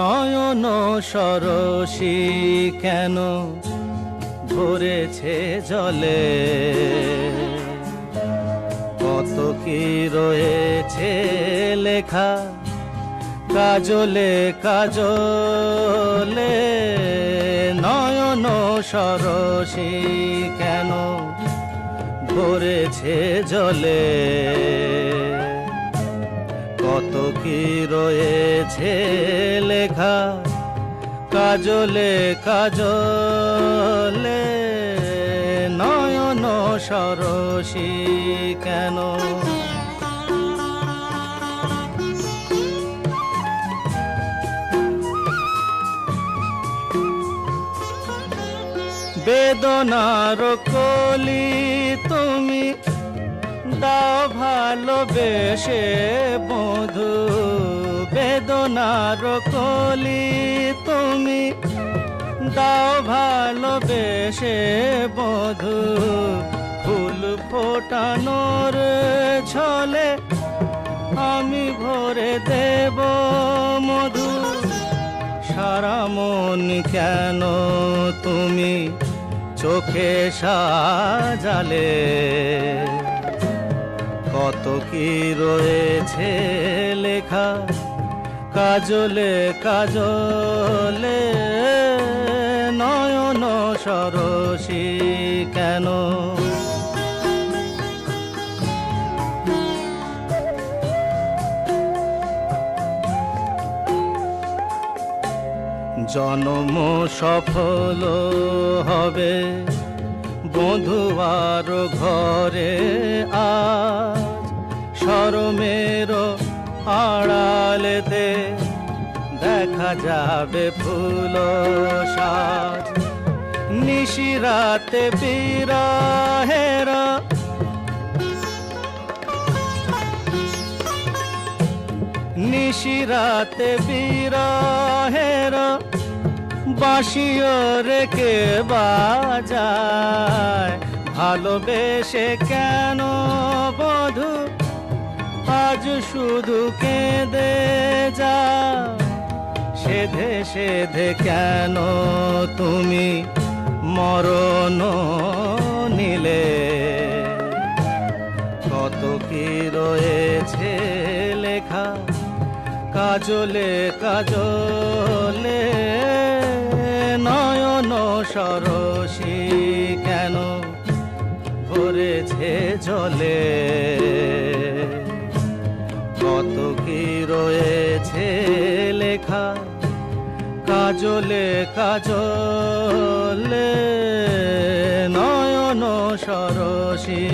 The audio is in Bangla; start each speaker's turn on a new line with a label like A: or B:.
A: নয়ন সরসী কেন ভরেছে জলে, কত কি রয়েছে লেখা কাজলে কাজলে। নয়ন সরসী কেন ভরেছে জলে, কত কি রয়েছে লেখা কাজলে কাজলে। নয়ন সরসী কেন। বেদনার কলি তুমি দাও ভালোবেসে বধূ, বেদনার কলি তুমি দাও ভালোবেসে বধূ। ফুল ফোটানোর ছলে আমি ভরে দেব মধু। সারা মন কেন তুমি চোখে সাজালে, কত কি রয়েছে লেখা কাজলে কাজলে। নয়ন সরসী কেন। জন্ম সফল হবে বধূয়ার ঘরে আজ, শরমের আড়ালেতে দেখা যাবে ফুল সাজ। নিশিরাতে বিরহের নিশিরাতে বিরহের বাঁশিও রেখে বাজায়। ভালোবেসে কেন বধূ আজ শুধু কেঁদে যা, সেধে সেধে কেন তুমি মরণ নিলে। কত কি রয়েছে লেখা কাজলে কাজলে। নয়ন সরসী কেন ভরেছে জলে, কত কি রয়েছে লেখা কাজলে কাজলে। নয়ন সরসী।